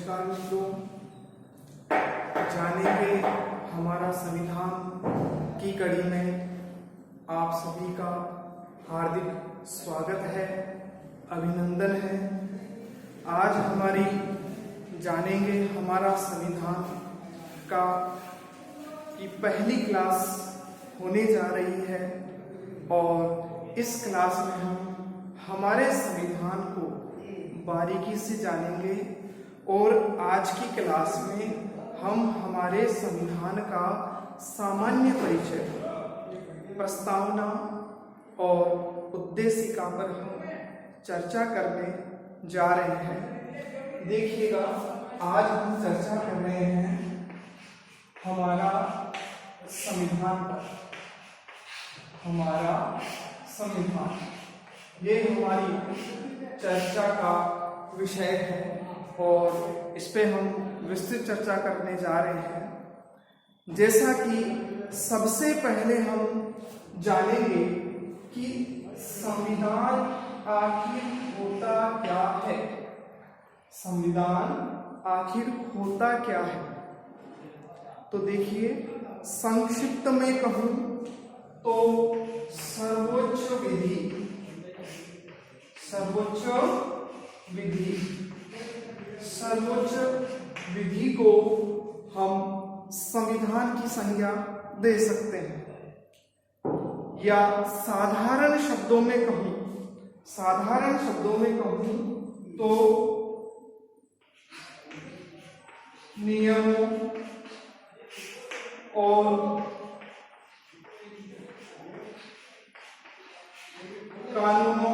नमस्कार मित्रों, जानेंगे हमारा संविधान की कड़ी में आप सभी का हार्दिक स्वागत है, अभिनंदन है। आज हमारी जानेंगे हमारा संविधान का की पहली क्लास होने जा रही है और इस क्लास में हम हमारे संविधान को बारीकी से जानेंगे और आज की क्लास में हम हमारे संविधान का सामान्य परिचय, प्रस्तावना और उद्देशिका पर हम चर्चा करने जा रहे हैं। देखिएगा, आज हम चर्चा कर रहे हैं हमारा संविधान पर। हमारा संविधान ये हमारी चर्चा का विषय है और इस पे हम विस्तृत चर्चा करने जा रहे हैं। जैसा कि सबसे पहले हम जानेंगे कि संविधान आखिर होता क्या है। संविधान आखिर होता क्या है? तो देखिए, संक्षिप्त में कहूं तो सर्वोच्च विधि को हम संविधान की संज्ञा दे सकते हैं, या साधारण शब्दों में कहूं तो नियमों और कानूनों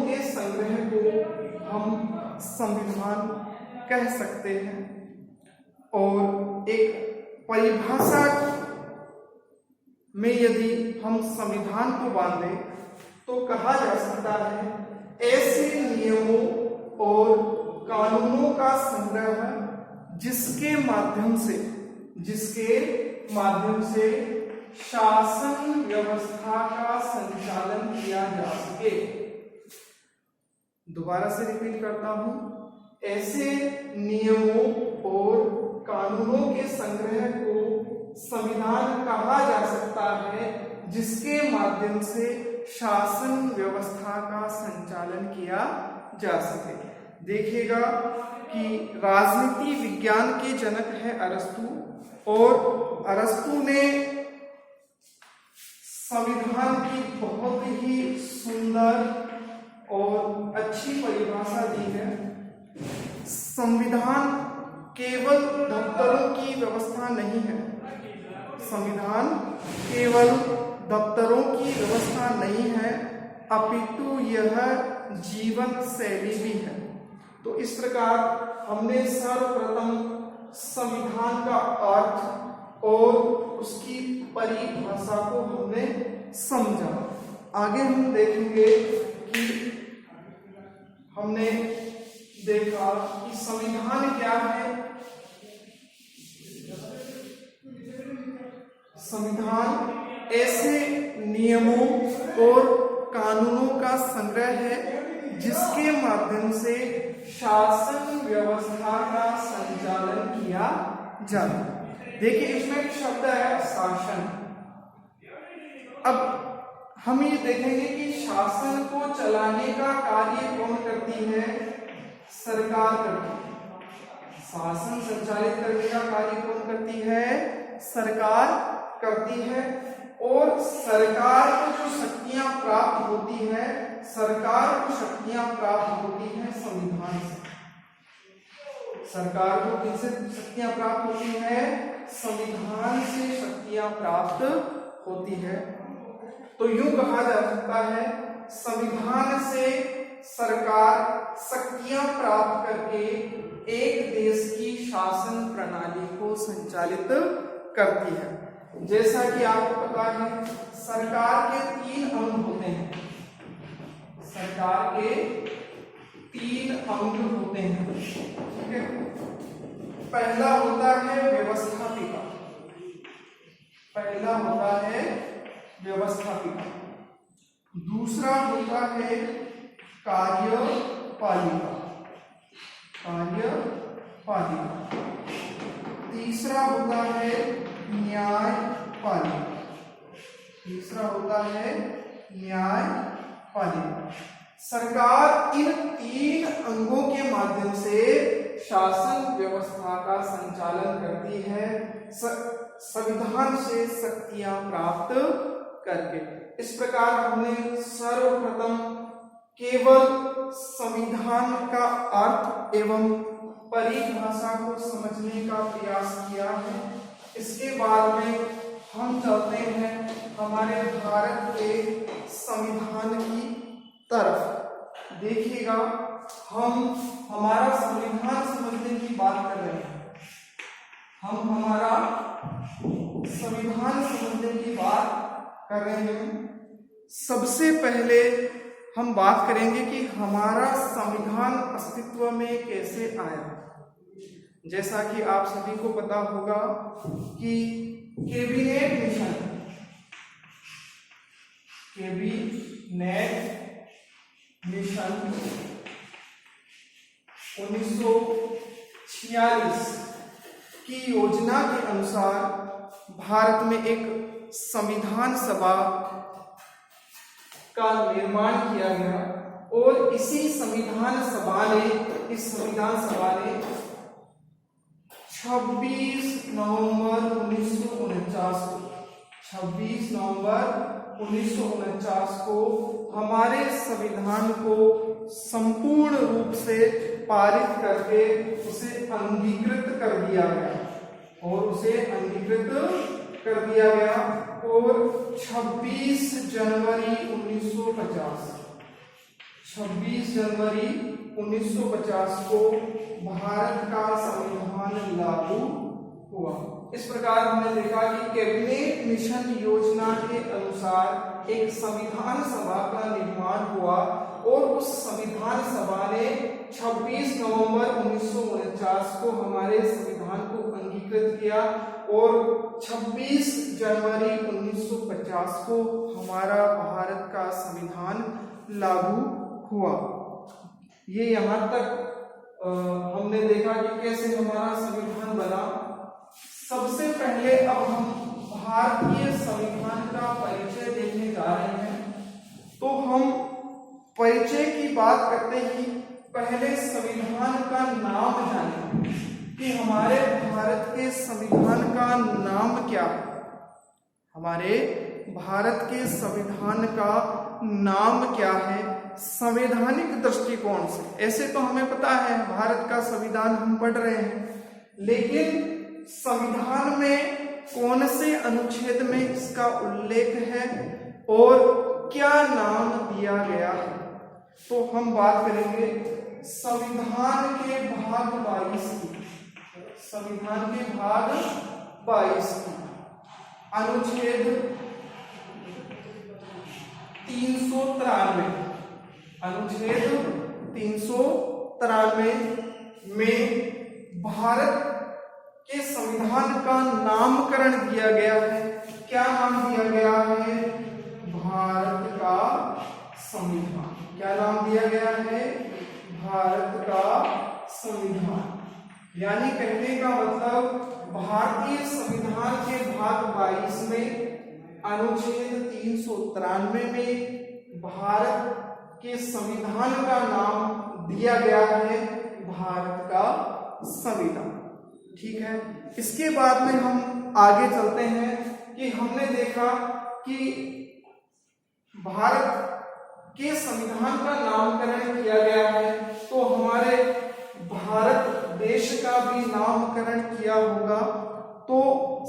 के संग्रह को हम संविधान कह सकते हैं। और एक परिभाषा में यदि हम संविधान को बांधे तो कहा जा सकता है ऐसे नियमों और कानूनों का संग्रह जिसके माध्यम से शासन व्यवस्था का संचालन किया जा सके। दोबारा से रिपीट करता हूं, ऐसे नियमों और कानूनों के संग्रह को संविधान कहा जा सकता है जिसके माध्यम से शासन व्यवस्था का संचालन किया जा सके। देखिएगा कि राजनीति विज्ञान के जनक है अरस्तु, और अरस्तु ने संविधान की बहुत ही सुंदर और अच्छी परिभाषा दी है। संविधान केवल दफ्तरों की व्यवस्था नहीं है। संविधान केवल दफ्तरों की व्यवस्था नहीं है, अपितु यह जीवन शैली भी है। तो इस प्रकार हमने सर्वप्रथम संविधान का अर्थ और उसकी परिभाषा को हमने समझा। आगे हम देखेंगे कि हमने देखा कि संविधान क्या है। संविधान ऐसे नियमों और कानूनों का संग्रह है जिसके माध्यम से शासन व्यवस्था का संचालन किया जाता है। देखिए, इसमें एक शब्द है शासन। अब हम ये देखेंगे कि शासन को चलाने का कार्य कौन करती है? सरकार करती है। शासन संचालित करने का कार्य कौन करती है? सरकार करती है। और सरकार को जो शक्तियां प्राप्त होती है, संविधान से। सरकार को किससे शक्तियां प्राप्त होती है? संविधान से शक्तियां प्राप्त होती है। तो यूं कहा जा सकता है, संविधान से सरकार शक्तियां प्राप्त करके एक देश की शासन प्रणाली को संचालित करती है। जैसा कि आपको पता है, सरकार के 3 अंग होते हैं। सरकार के 3 अंग होते हैं, ठीक है। पहला होता है व्यवस्थापिका। पहला होता है व्यवस्थापिका। दूसरा होता है कार्यपालिका, कार्यपालिका। तीसरा होता है न्यायपालिका, तीसरा होता है न्यायपालिका। सरकार इन 3 अंगों के माध्यम से शासन व्यवस्था का संचालन करती है, संविधान से शक्तियां प्राप्त करके। इस प्रकार हमने सर्वप्रथम केवल संविधान का अर्थ एवं परिभाषा को समझने का प्रयास किया है। इसके बाद में हम चलते हैं हमारे भारत के संविधान की तरफ। देखिएगा, हम हमारा संविधान समझने की बात कर रहे हैं, हम हमारा संविधान समझने की बात कर रहे हैं। सबसे पहले हम बात करेंगे कि हमारा संविधान अस्तित्व में कैसे आया। जैसा कि आप सभी को पता होगा कि कैबिनेट मिशन, कैबिनेट मिशन 1946 की योजना के अनुसार भारत में एक संविधान सभा का निर्माण किया गया और इस संविधान सभा ने 26 नवंबर 1949 को हमारे संविधान को संपूर्ण रूप से पारित करके उसे अंगीकृत कर दिया गया और 26 जनवरी 1950 को भारत का संविधान लागू हुआ। इस प्रकार हमने देखा कि कैबिनेट मिशन योजना के अनुसार एक संविधान सभा का निर्माण हुआ और उस संविधान सभा ने 26 नवंबर 1949 को हमारे संविधान को अंगीकृत किया और 26 जनवरी 1950 को हमारा भारत का संविधान लागू हुआ। ये यहाँ तक हमने देखा कि कैसे हमारा संविधान बना। सबसे पहले अब हम भारतीय संविधान का परिचय देखने जा रहे हैं। तो हम परिचय की बात करते ही पहले संविधान का नाम जानें कि हमारे भारत के संविधान का नाम क्या है। हमारे भारत के संविधान का नाम क्या है संवैधानिक दृष्टिकोण से। ऐसे तो हमें पता है भारत का संविधान हम पढ़ रहे हैं, लेकिन संविधान में कौन से अनुच्छेद में इसका उल्लेख है और क्या नाम दिया गया है, तो हम बात करेंगे संविधान के भाग 22 की। संविधान के भाग 22 की अनुच्छेद 393, अनुच्छेद 393 में भारत के संविधान का नामकरण दिया गया है। क्या नाम दिया गया है? भारत का संविधान। क्या नाम दिया गया है? भारत का संविधान। यानी कहने का मतलब भारतीय संविधान के भाग 22 में अनुच्छेद 393 में भारत के संविधान का नाम दिया गया है भारत का संविधान। ठीक है, इसके बाद में हम आगे चलते हैं कि हमने देखा कि भारत के संविधान का नामकरण किया गया है, तो हमारे भारत देश का भी नामकरण किया होगा। तो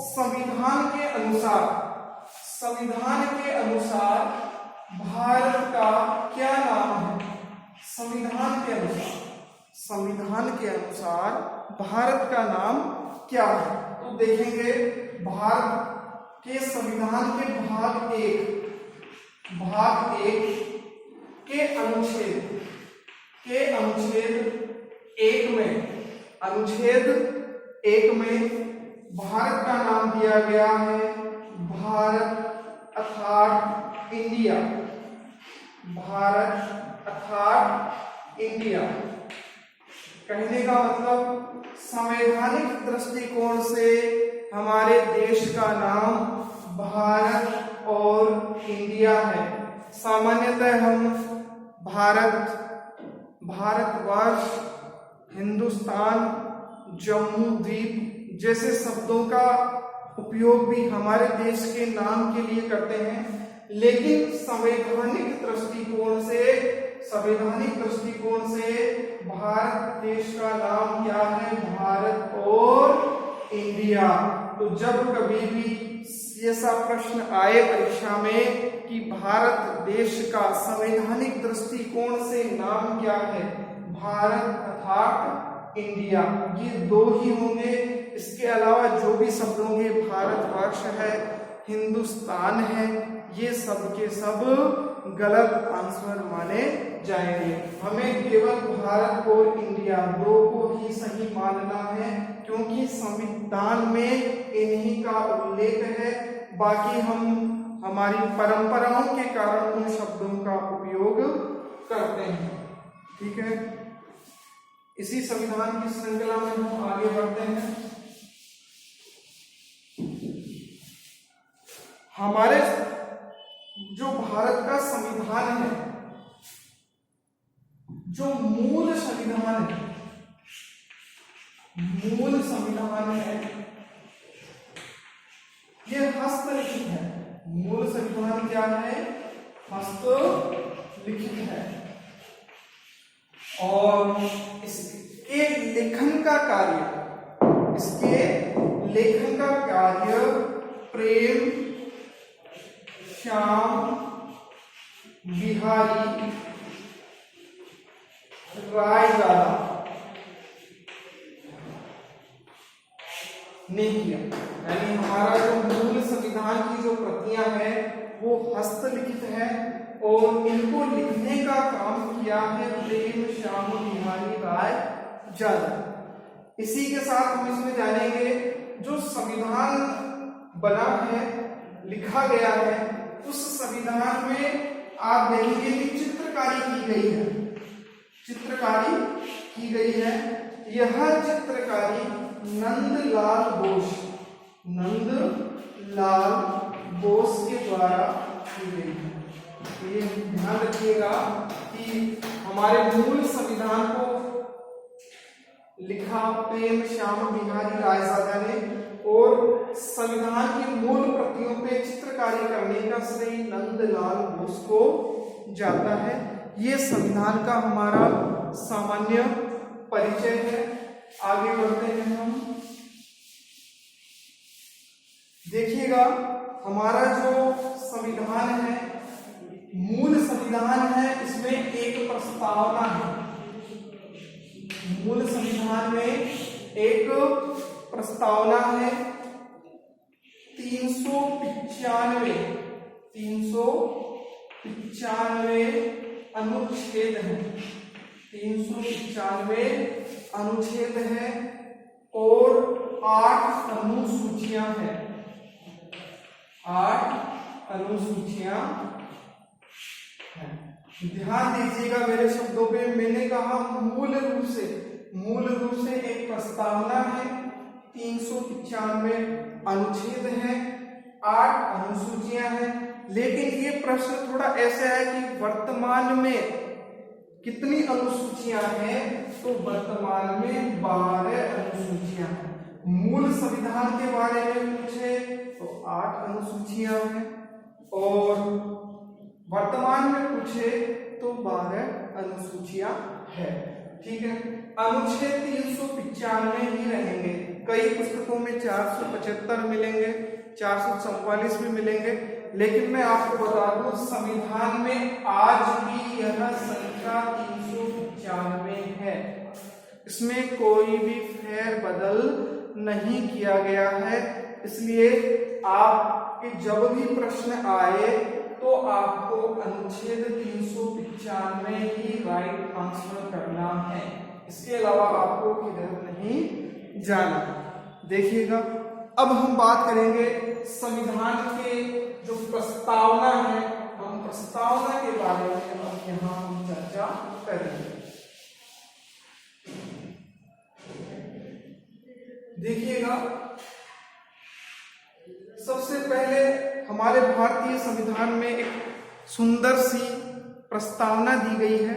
संविधान के अनुसार भारत का क्या नाम है? संविधान के अनुसार भारत का नाम क्या है? तो देखेंगे भारत के संविधान के भाग 1 के अनुच्छेद 1 में भारत का नाम दिया गया है भारत अर्थात इंडिया, भारत अर्थात इंडिया। कहने का मतलब संवैधानिक दृष्टिकोण से हमारे देश का नाम भारत और इंडिया है। सामान्यतः हम भारतवर्ष, हिंदुस्तान, जम्मू द्वीप जैसे शब्दों का उपयोग भी हमारे देश के नाम के लिए करते हैं, लेकिन संवैधानिक दृष्टिकोण से भारत देश का नाम क्या है? भारत और इंडिया। तो जब कभी भी ऐसा प्रश्न आए परीक्षा में कि भारत देश का संवैधानिक दृष्टिकोण से नाम क्या है? भारत अर्थात इंडिया, ये दो ही होंगे। इसके अलावा जो भी शब्द होंगे, भारतवर्ष है, हिंदुस्तान है, ये सब के सब गलत आंसर माने जाएंगे। हमें केवल भारत और इंडिया दो को ही सही मानना है, क्योंकि संविधान में इन्हीं का उल्लेख है। बाकी हम हमारी परंपराओं के कारण उन शब्दों का उपयोग करते हैं। ठीक है, इसी संविधान की श्रृंखला में हम आगे बढ़ते हैं। हमारे जो भारत का संविधान है, जो मूल संविधान है, ये हस्तलिखित है। मूल संविधान क्या है? हस्तलिखित है। और इसके लेखन का कार्य प्रेम श्याम बिहारी रायजादा ने किया। यानी हमारा जो मूल संविधान की जो प्रतियां हैं वो हस्तलिखित है, और इनको लिखने का काम किया है प्रेम श्याम बिहारी रायजादा। इसी के साथ हम इसमें जानेंगे जो संविधान बना है, लिखा गया है, उस संविधान में आप देखेंगे कि चित्रकारी की गई है। यह चित्रकारी नंदलाल बोस के द्वारा की गई है। ये ध्यान रखिएगा कि हमारे मूल संविधान को लिखा प्रेम श्याम बिहारी रायजादा ने, और संविधान की मूल प्रतियों पे चित्रकारी करने का श्रेय नंदलाल बोस को जाता है। ये संविधान का हमारा सामान्य परिचय है। आगे बढ़ते हैं हम। देखिएगा, हमारा जो संविधान है, मूल संविधान है, इसमें एक प्रस्तावना है। मूल संविधान में एक प्रस्तावना है। 395 अनुच्छेद है। 395 अनुच्छेद है और 8 अनुसूचियां हैं। 8 अनुसूचियां हैं। ध्यान दीजिएगा मेरे शब्दों पे। मैंने कहा मूल रूप से एक प्रस्तावना है, 395 अनुच्छेद हैं, 8 अनुसूचियां हैं। लेकिन ये प्रश्न थोड़ा ऐसा है कि वर्तमान में कितनी अनुसूचियां हैं? तो वर्तमान में 12 अनुसूचियां हैं। मूल संविधान के बारे में पूछे तो 8 अनुसूचियां हैं, और वर्तमान में पूछे तो 12 अनुसूचियां हैं। ठीक है, अनुच्छेद 395 ही रहेंगे। कई पुस्तकों में 475 मिलेंगे, 444 भी मिलेंगे, लेकिन मैं आपको बता दूं संविधान में आज भी यह संख्या 395 है। इसमें कोई भी फेर बदल नहीं किया गया है। इसलिए आपके जब भी प्रश्न आए तो आपको अनुच्छेद 395 ही राइट आंसर करना है। इसके अलावा आपको किधर नहीं जाना। देखिएगा, अब हम बात करेंगे संविधान के जो प्रस्तावना है, हम प्रस्तावना के बारे में अब यहाँ हम चर्चा करेंगे। देखिएगा, सबसे पहले हमारे भारतीय संविधान में एक सुंदर सी प्रस्तावना दी गई है।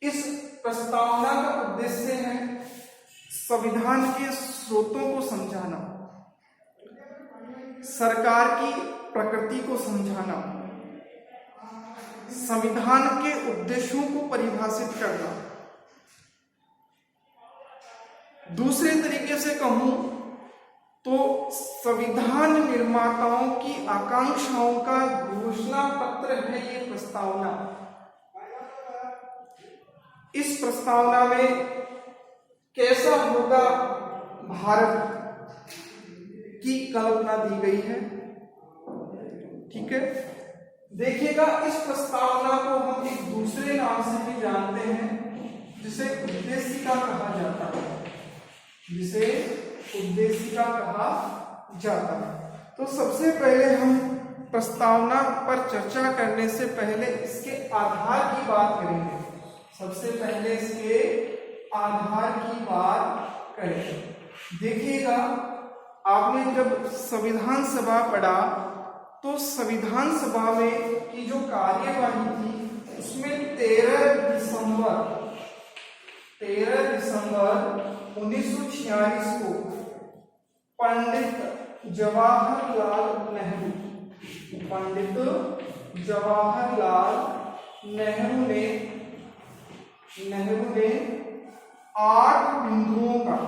इस प्रस्तावना का उद्देश्य है संविधान के स्रोतों को समझाना, सरकार की प्रकृति को समझाना, संविधान के उद्देश्यों को परिभाषित करना। दूसरे तरीके से कहूं तो संविधान निर्माताओं की आकांक्षाओं का घोषणा पत्र है ये प्रस्तावना। इस प्रस्तावना में कैसा होगा भारत की कल्पना दी गई है। ठीक है, देखिएगा, इस प्रस्तावना को हम एक दूसरे नाम से भी जानते हैं, जिसे उद्देशिका कहा जाता है, जिसे उद्देशिका कहा जाता है। तो सबसे पहले हम प्रस्तावना पर चर्चा करने से पहले इसके आधार की बात करेंगे। सबसे पहले इसके आधार की बात करेंगे। देखिएगा, आपने जब संविधान सभा पढ़ा तो संविधान सभा में की जो कार्यवाही थी उसमें 13 दिसंबर 1946 को पंडित जवाहरलाल नेहरू ने 8 बिंदुओं का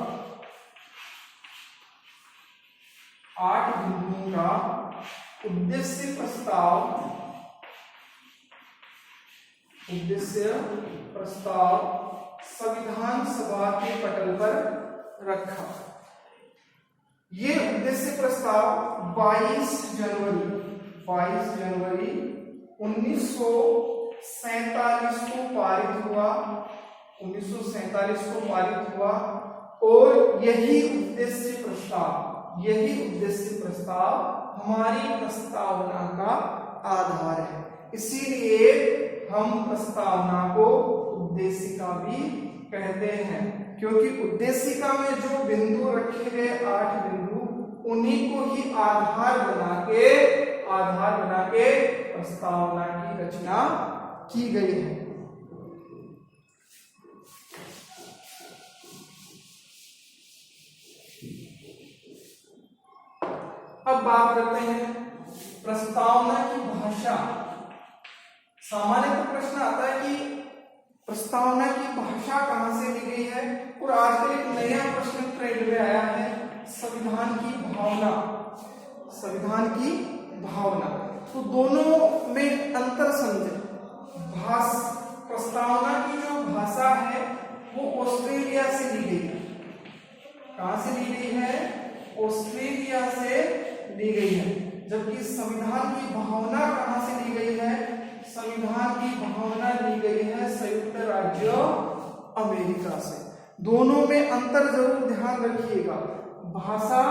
उद्देश्य प्रस्ताव संविधान सभा के पटल पर रखा। ये उद्देश्य प्रस्ताव 22 जनवरी 1947 को पारित हुआ और यही उद्देश्य प्रस्ताव हमारी प्रस्तावना का आधार है। इसीलिए हम प्रस्तावना को उद्देशिका भी कहते हैं, क्योंकि उद्देशिका में जो बिंदु रखे गए 8 बिंदु, उन्हीं को ही आधार बना के प्रस्तावना की रचना की गई है। अब बात करते हैं प्रस्तावना की भाषा। सामान्यतः प्रश्न आता है कि प्रस्तावना की भाषा कहां से ली गई है, और आजकल एक नया प्रश्न ट्रेंड में आया है, संविधान की भावना। तो दोनों में अंतर समझे। प्रस्तावना की जो भाषा है वो ऑस्ट्रेलिया से ली गई है। कहां से ली गई है? ऑस्ट्रेलिया से ली गई है। जबकि संविधान की भावना कहां से ली गई है? संविधान की भावना ली गई है संयुक्त राज्य अमेरिका से। दोनों में अंतर जरूर ध्यान रखिएगा। भाषा,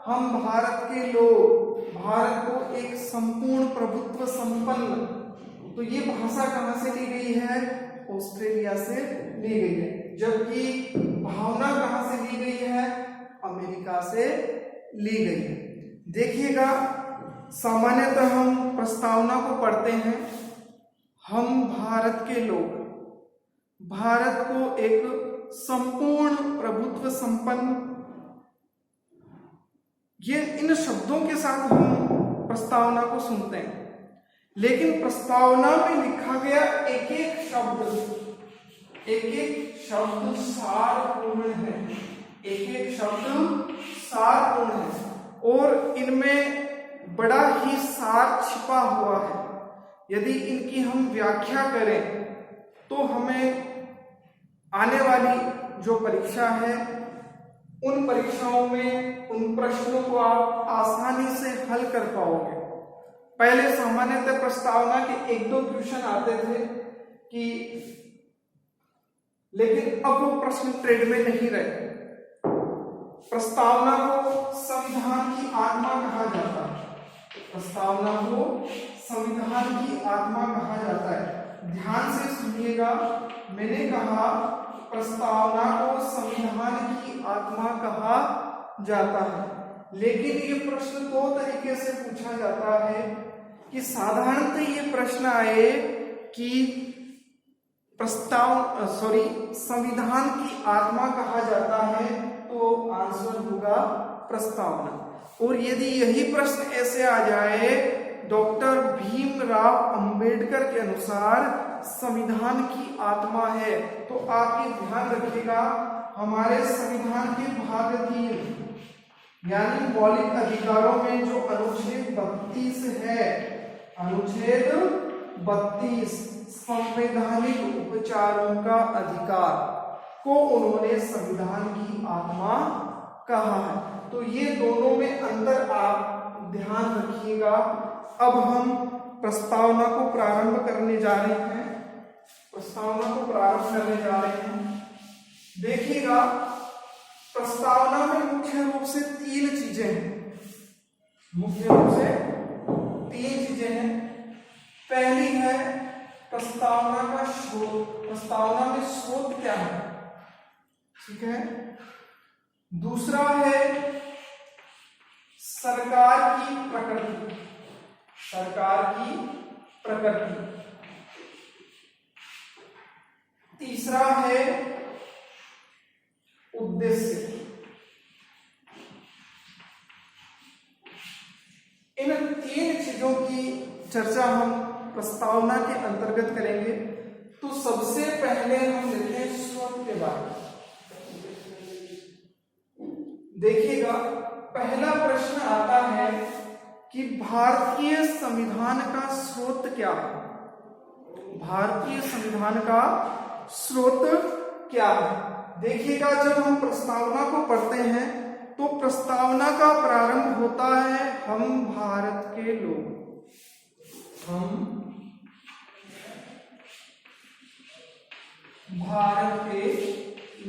हम भारत के लोग भारत को एक संपूर्ण प्रभुत्व संपन्न, तो ये भाषा कहां से ली गई है? ऑस्ट्रेलिया से ली गई है। जबकि भावना कहां से ली गई है? अमेरिका से ली गई है। देखिएगा, सामान्यतः हम प्रस्तावना को पढ़ते हैं, हम भारत के लोग भारत को एक संपूर्ण प्रभुत्व संपन्न, ये इन शब्दों के साथ हम प्रस्तावना को सुनते हैं। लेकिन प्रस्तावना में लिखा गया एक एक शब्द सारपूर्ण है, सारपूर्ण है, और इनमें बड़ा ही सार छिपा हुआ है। यदि इनकी हम व्याख्या करें तो हमें आने वाली जो परीक्षा है, उन परीक्षाओं में उन प्रश्नों को आप आसानी से हल कर पाओगे। पहले सामान्यतः प्रस्तावना के 1-2 क्वेश्चन आते थे कि, लेकिन अब वो प्रश्न ट्रेंड में नहीं रहे। प्रस्तावना को संविधान की आत्मा कहा जाता है। प्रस्तावना को संविधान की आत्मा कहा जाता है। ध्यान से सुनिएगा, मैंने कहा प्रस्तावना को संविधान की आत्मा कहा जाता है। लेकिन ये प्रश्न दो तरीके से पूछा जाता है कि साधारणतः ये प्रश्न आए कि संविधान की आत्मा कहा जाता है, तो आंसर होगा प्रस्तावना। और यदि यही प्रश्न ऐसे आ जाए डॉक्टर भीमराव अंबेडकर के अनुसार संविधान की आत्मा है, तो आप ये ध्यान रखिएगा हमारे संविधान के भाग 3 यानी मौलिक अधिकारों में जो अनुच्छेद 32 है, अनुच्छेद 32 संवैधानिक उपचारों का अधिकार को उन्होंने संविधान की आत्मा कहा है। तो ये दोनों में अंतर आप ध्यान रखिएगा। अब हम प्रस्तावना को प्रारंभ करने जा रहे हैं। प्रस्तावना को प्रारंभ करने जा रहे हैं। देखिएगा प्रस्तावना में मुख्य रूप से 3 चीजें हैं। मुख्य रूप से 3 चीजें हैं। पहली है प्रस्तावना का स्रोत। प्रस्तावना में स्रोत क्या है, ठीक है। दूसरा है सरकार की प्रकृति। सरकार की प्रकृति। तीसरा है उद्देश्य। इन 3 चीजों की चर्चा हम प्रस्तावना के अंतर्गत करेंगे। तो सबसे पहले हम लेते हैं स्रोत के बारे में। देखिएगा पहला प्रश्न आता है कि भारतीय संविधान का स्रोत क्या है। भारतीय संविधान का स्रोत क्या है। देखिएगा जब हम प्रस्तावना को पढ़ते हैं तो प्रस्तावना का प्रारंभ होता है हम भारत के लोग। हम भारत के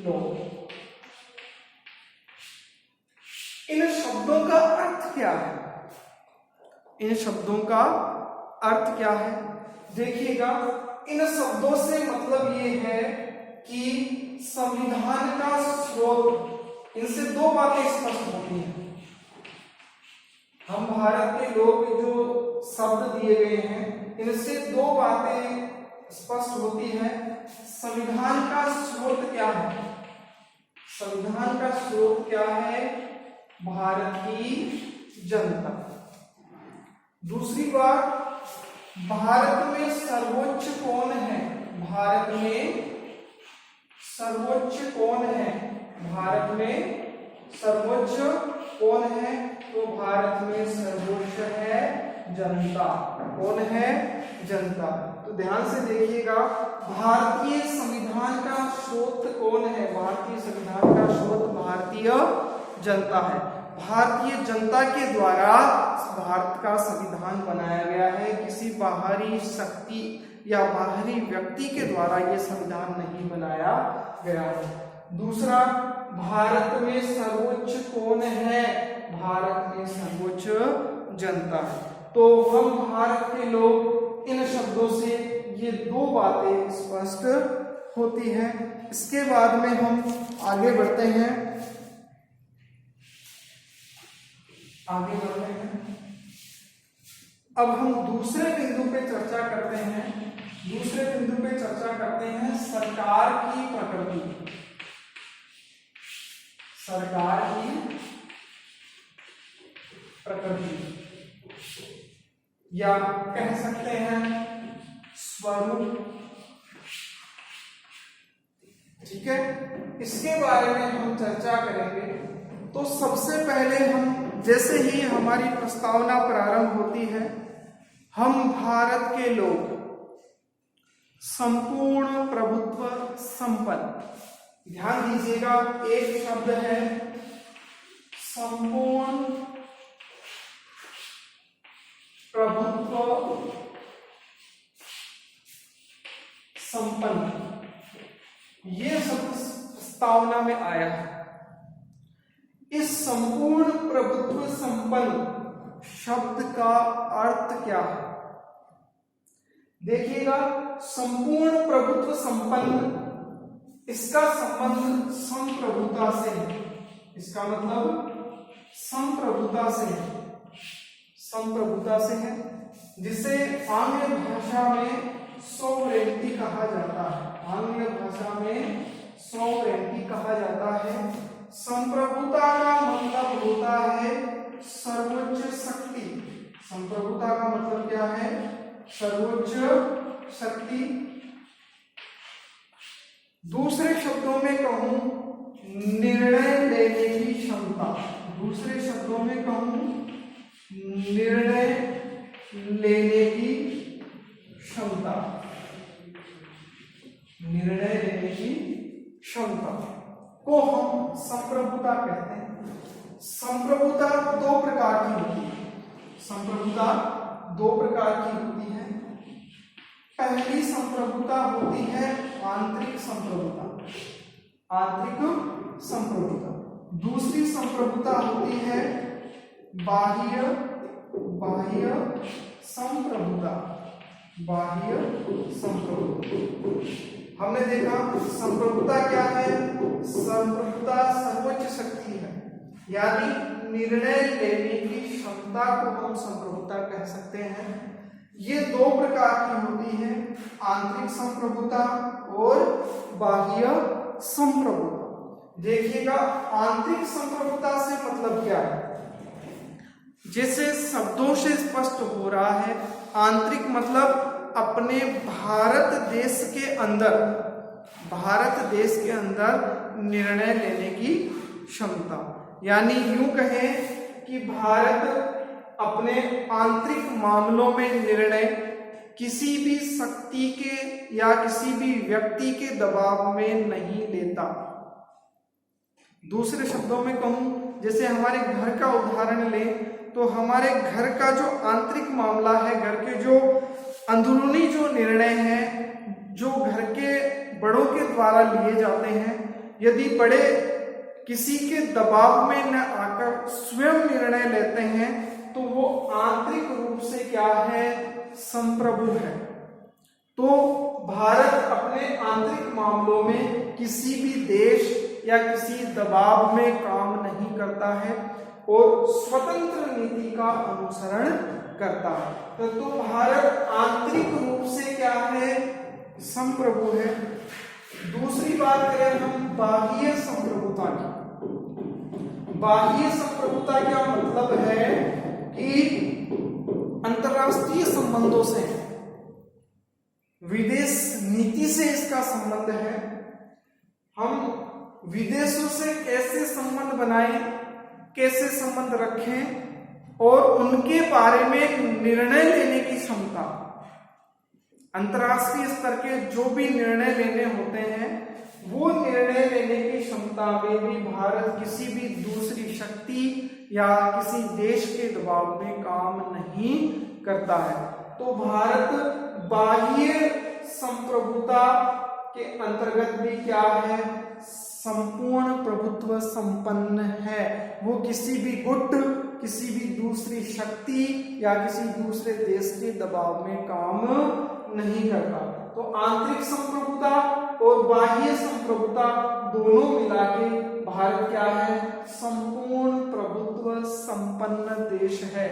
लोग। इन शब्दों का अर्थ क्या है। इन शब्दों का अर्थ क्या है। देखिएगा इन शब्दों से मतलब ये है कि संविधान का स्रोत। इनसे 2 बातें स्पष्ट होती हैं। हम भारत के लोग जो शब्द दिए गए हैं इनसे 2 बातें स्पष्ट होती हैं। संविधान का स्रोत क्या है। संविधान का स्रोत क्या है, भारत की जनता। दूसरी बात, भारत में सर्वोच्च कौन है। भारत में सर्वोच्च कौन है। भारत में सर्वोच्च कौन है, तो भारत में सर्वोच्च है जनता। कौन है, जनता। तो ध्यान से देखिएगा भारतीय संविधान का स्रोत कौन है। भारतीय संविधान का स्रोत भारतीय जनता है। भारतीय जनता के द्वारा भारत का संविधान बनाया गया है। किसी बाहरी शक्ति या बाहरी व्यक्ति के द्वारा यह संविधान नहीं बनाया गया है। दूसरा, भारत में सर्वोच्च कौन है। भारत में सर्वोच्च जनता है। तो हम भारत के लोग, इन शब्दों से ये 2 बातें स्पष्ट होती हैं। इसके बाद में हम आगे बढ़ते हैं। अब हम दूसरे बिंदु पे चर्चा करते हैं। दूसरे बिंदु पे चर्चा करते हैं सरकार की प्रकृति। सरकार की प्रकृति या कह सकते हैं स्वरूप। ठीक है, इसके बारे में हम चर्चा करेंगे। तो सबसे पहले हम, जैसे ही हमारी प्रस्तावना प्रारंभ होती है, हम भारत के लोग संपूर्ण प्रभुत्व संपन्न। ध्यान दीजिएगा एक शब्द है संपूर्ण प्रभुत्व संपन्न। ये शब्द प्रस्तावना में आया है। इस संपूर्ण प्रभुत्व संपन्न शब्द का अर्थ क्या है? देखिएगा, संपूर्ण प्रभुत्व संपन्न, इसका संबंध संप्रभुता से है। इसका मतलब संप्रभुता से है, संप्रभुता से है, जिसे आंग्ल भाषा में सॉवरेनिटी कहा जाता है। आंग्ल भाषा में सॉवरेनिटी कहा जाता है। संप्रभुता का मतलब होता है सर्वोच्च शक्ति। संप्रभुता का मतलब क्या है? सर्वोच्च शक्ति। दूसरे शब्दों में कहूं, निर्णय लेने की क्षमता। दूसरे शब्दों में कहूं, निर्णय लेने की क्षमता। निर्णय लेने की क्षमता को हम संप्रभुता कहते हैं। संप्रभुता दो प्रकार की होती है। संप्रभुता दो प्रकार की होती है। पहली संप्रभुता होती है आंतरिक संप्रभुता, आंतरिक संप्रभुता। दूसरी संप्रभुता होती है बाह्य संप्रभुता, बाह्य संप्रभुता। हमने देखा संप्रभुता क्या है? संप्रभुता सर्वोच्च शक्ति है, यानी निर्णय लेने की क्षमता को हम संप्रभुता कह सकते हैं। ये दो प्रकार की होती है, आंतरिक संप्रभुता और बाह्य संप्रभुता। देखिएगा, आंतरिक संप्रभुता से मतलब क्या है? जैसे शब्दों से स्पष्ट हो रहा है, आंतरिक मतलब अपने भारत देश के अंदर निर्णय लेने की क्षमता। यानी यूं कहें कि भारत अपने आंतरिक मामलों में निर्णय किसी भी शक्ति के या किसी भी व्यक्ति के दबाव में नहीं लेता। दूसरे शब्दों में कहूं, जैसे हमारे घर का उदाहरण लें, तो हमारे घर का जो आंतरिक मामला है, घर के जो अंदरूनी जो निर्णय हैं, जो घर के बड़ों के द्वारा लिए जाते हैं, यदि बड़े किसी के दबाव में न आकर स्वयं निर्णय लेते हैं, तो वो आंतरिक रूप से क्या है? संप्रभु है। तो भारत अपने आंतरिक मामलों में किसी भी देश या किसी दबाव में काम नहीं करता है और स्वतंत्र नीति का अनुसरण करता है। तो भारत आंतरिक रूप से क्या है? संप्रभु है। दूसरी बात करें हम बाह्य संप्रभुता की। बाह्य संप्रभुता क्या मतलब है कि अंतरराष्ट्रीय संबंधों से, विदेश नीति से इसका संबंध है। हम विदेशों से कैसे संबंध बनाएं, कैसे संबंध रखें और उनके बारे में निर्णय लेने की क्षमता। अंतरराष्ट्रीय स्तर के जो भी निर्णय लेने होते हैं, वो निर्णय लेने की क्षमता में भी भारत किसी भी दूसरी शक्ति या किसी देश के दबाव में काम नहीं करता है। तो भारत बाह्य संप्रभुता के अंतर्गत भी क्या है? संपूर्ण प्रभुत्व संपन्न है। वो किसी भी गुट, किसी भी दूसरी शक्ति या किसी दूसरे देश के दबाव में काम नहीं करता। तो आंतरिक संप्रभुता और बाह्य संप्रभुता दोनों मिला के भारत क्या है? संपूर्ण प्रभुत्व संपन्न देश है।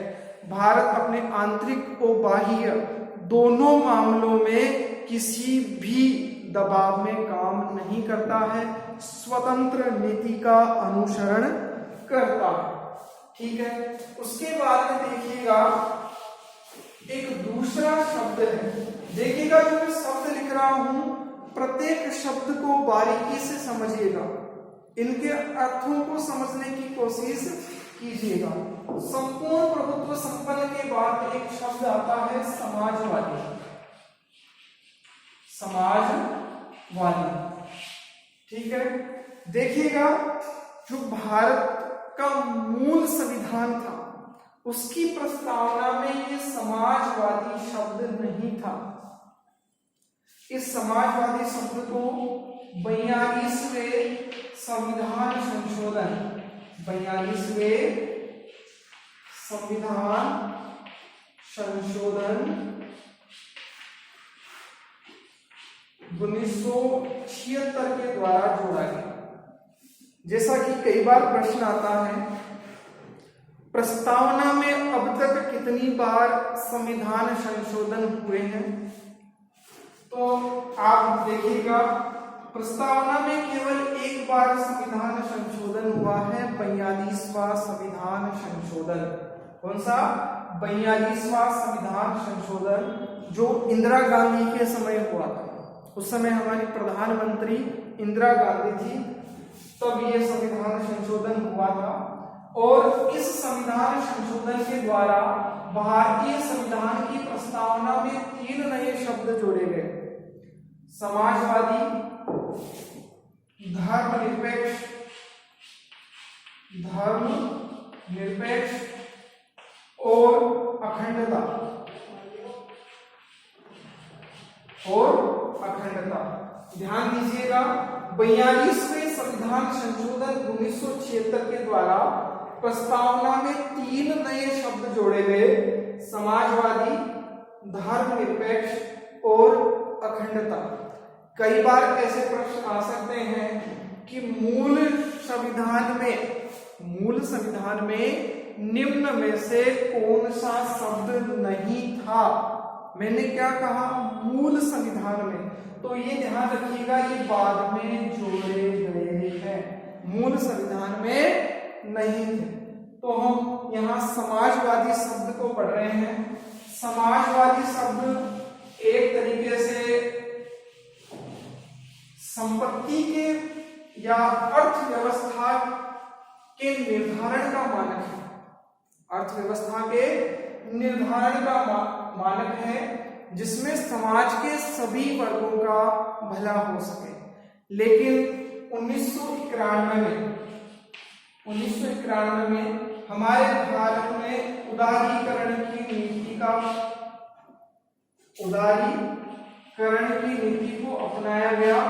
भारत अपने आंतरिक और बाह्य दोनों मामलों में किसी भी दबाव में काम नहीं करता है, स्वतंत्र नीति का अनुसरण करता है। ठीक है। उसके बाद में देखिएगा एक दूसरा शब्द है। देखिएगा जो मैं शब्द लिख रहा हूं, प्रत्येक शब्द को बारीकी से समझिएगा, इनके अर्थों को समझने की कोशिश कीजिएगा। संपूर्ण प्रभुत्व संपन्न के बाद एक शब्द आता है समाजवादी। समाजवादी, ठीक है। देखिएगा जो भारत का मूल संविधान था, उसकी प्रस्तावना में ये समाजवादी शब्द नहीं था। इस समाजवादी शब्द को 42वें संविधान संशोधन 42वें संविधान संशोधन 1976 के द्वारा जोड़ा गया। जैसा कि कई बार प्रश्न आता है, प्रस्तावना में अब तक कितनी बार संविधान संशोधन हुए हैं, तो आप देखिएगा प्रस्तावना में केवल एक बार संविधान संशोधन हुआ है, 42वां संविधान संशोधन। कौन सा? 42वां संविधान संशोधन, जो इंदिरा गांधी के समय हुआ था। उस समय हमारी प्रधानमंत्री इंदिरा गांधी थी, तब ये संविधान संशोधन हुआ था। और इस संविधान संशोधन के द्वारा भारतीय संविधान की प्रस्तावना में 3 नए शब्द जोड़े गए: समाजवादी, धर्मनिरपेक्ष और अखंडता। ध्यान दीजिएगा, 42वें संविधान संशोधन 1976 के द्वारा प्रस्तावना में 3 नए शब्द जोड़े गए: समाजवादी, धर्मनिरपेक्ष और अखंडता। कई बार ऐसे प्रश्न आ सकते हैं कि मूल संविधान में निम्न में से कौन सा शब्द नहीं था। मैंने क्या कहा? मूल संविधान में। तो ये ध्यान रखिएगा, ये बाद में जोड़े गए हैं, मूल संविधान में नहीं थे। तो हम यहाँ समाजवादी शब्द को पढ़ रहे हैं। समाजवादी शब्द एक तरीके से संपत्ति के या अर्थव्यवस्था के निर्धारण का मानक है। अर्थव्यवस्था के निर्धारण का मानक है, जिसमें समाज के सभी वर्गों का भला हो सके। लेकिन 1991 में हमारे भारत में उदारीकरण की नीति को अपनाया गया।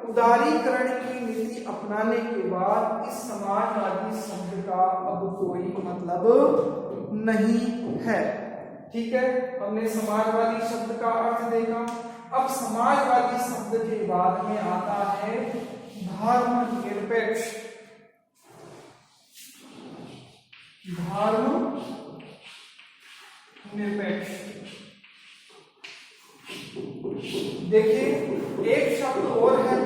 उदारीकरण की नीति अपनाने के बाद इस समाजवादी शब्द का अब कोई मतलब नहीं है। ठीक है, हमने समाजवादी शब्द का अर्थ देखा। अब समाजवादी शब्द के बाद में आता है धर्मनिरपेक्ष। देखिए, एक शब्द और है